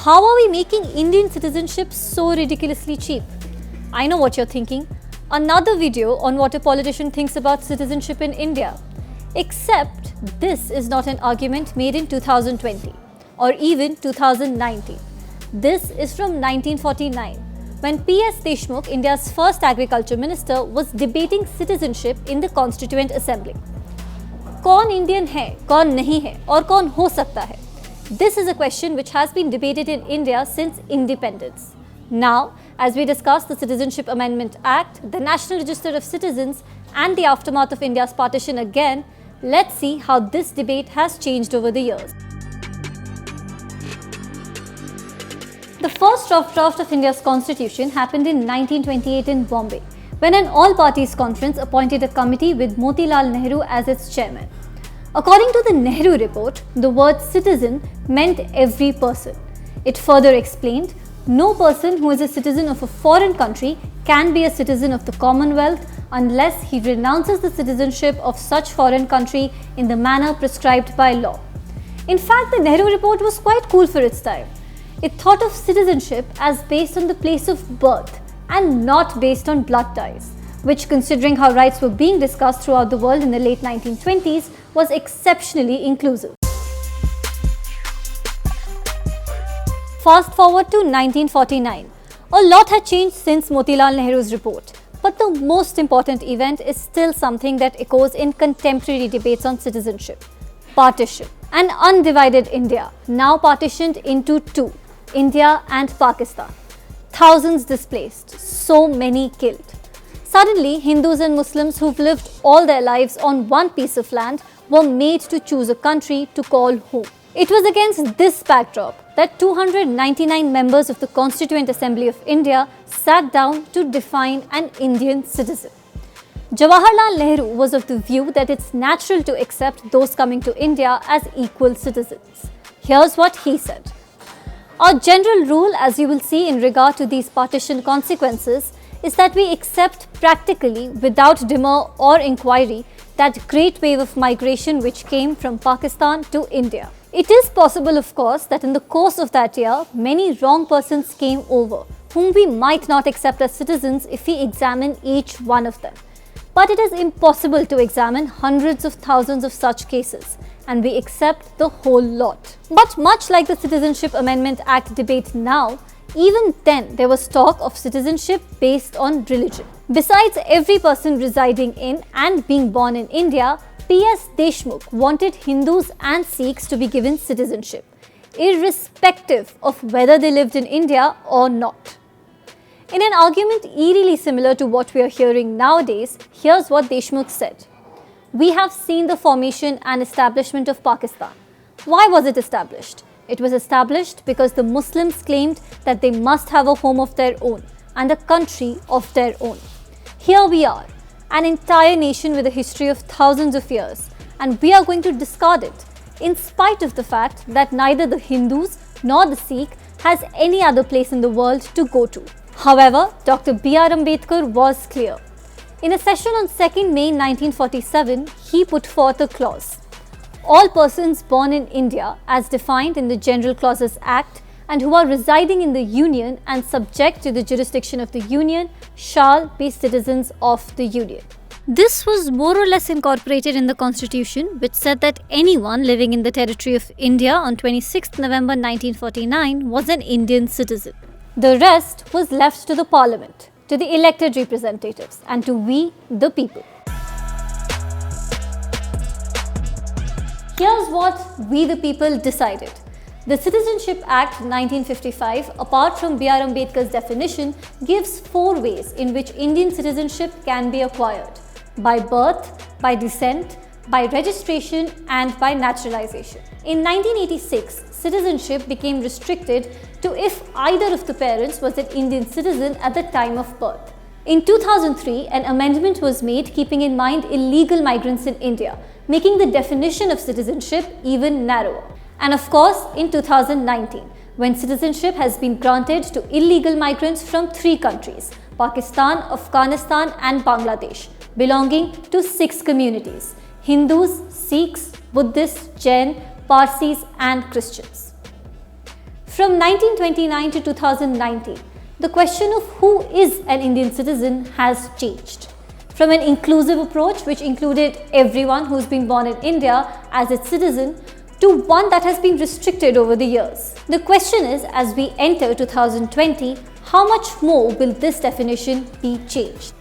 How are we making Indian citizenship so ridiculously cheap? I know what you're thinking. Another video on what a politician thinks about citizenship in India. Except this is not an argument made in 2020 or even 2019. This is from 1949 when PS Deshmukh, India's first agriculture minister, was debating citizenship in the Constituent Assembly. कौन Indian है, कौन नहीं है और कौन हो सकता है? This is a question which has been debated in India since independence. Now, as we discuss the Citizenship Amendment Act, the National Register of Citizens, and the aftermath of India's partition again, let's see how this debate has changed over the years. The first draft of India's constitution happened in 1928 in Bombay, when an all-parties conference appointed a committee with Motilal Nehru as its chairman. According to the Nehru report, the word citizen meant every person. It further explained, no person who is a citizen of a foreign country can be a citizen of the Commonwealth unless he renounces the citizenship of such foreign country in the manner prescribed by law. In fact, the Nehru report was quite cool for its time. It thought of citizenship as based on the place of birth and not based on blood ties, which, considering how rights were being discussed throughout the world in the late 1920s, was exceptionally inclusive. Fast forward to 1949. A lot had changed since Motilal Nehru's report, but the most important event is still something that echoes in contemporary debates on citizenship: partition. An undivided India, now partitioned into two, India and Pakistan. Thousands displaced, so many killed. Suddenly, Hindus and Muslims who've lived all their lives on one piece of land were made to choose a country to call home. It was against this backdrop that 299 members of the Constituent Assembly of India sat down to define an Indian citizen. Jawaharlal Nehru was of the view that it's natural to accept those coming to India as equal citizens. Here's what he said. Our general rule, as you will see in regard to these partition consequences, is that we accept practically, without demur or inquiry, that great wave of migration which came from Pakistan to India. It is possible, of course, that in the course of that year, many wrong persons came over, whom we might not accept as citizens if we examine each one of them. But it is impossible to examine hundreds of thousands of such cases, and we accept the whole lot. But much like the Citizenship Amendment Act debate now, even then there was talk of citizenship based on religion. Besides every person residing in and being born in India, PS Deshmukh wanted Hindus and Sikhs to be given citizenship, irrespective of whether they lived in India or not. In an argument eerily similar to what we are hearing nowadays, here's what Deshmukh said. We have seen the formation and establishment of Pakistan. Why was it established? It was established because the Muslims claimed that they must have a home of their own and a country of their own. Here we are, an entire nation with a history of thousands of years, and we are going to discard it, in spite of the fact that neither the Hindus nor the Sikh has any other place in the world to go to. However, Dr. B.R. Ambedkar was clear. In a session on 2nd May 1947, he put forth a clause. All persons born in India, as defined in the General Clauses Act, and who are residing in the Union and subject to the jurisdiction of the Union, shall be citizens of the Union. This was more or less incorporated in the Constitution, which said that anyone living in the territory of India on 26th November 1949 was an Indian citizen. The rest was left to the Parliament, to the elected representatives, and to we, the people. Here's what we the people decided. The Citizenship Act 1955, apart from B.R. Ambedkar's definition, gives 4 ways in which Indian citizenship can be acquired: by birth, by descent, by registration, and by naturalization. In 1986, citizenship became restricted to if either of the parents was an Indian citizen at the time of birth. In 2003, an amendment was made keeping in mind illegal migrants in India, making the definition of citizenship even narrower. And of course, in 2019, when citizenship has been granted to illegal migrants from 3 countries, Pakistan, Afghanistan and Bangladesh, belonging to 6 communities: Hindus, Sikhs, Buddhists, Jain, Parsis and Christians. From 1929 to 2019, the question of who is an Indian citizen has changed. From an inclusive approach, which included everyone who's been born in India as its citizen, to one that has been restricted over the years. The question is, as we enter 2020, how much more will this definition be changed?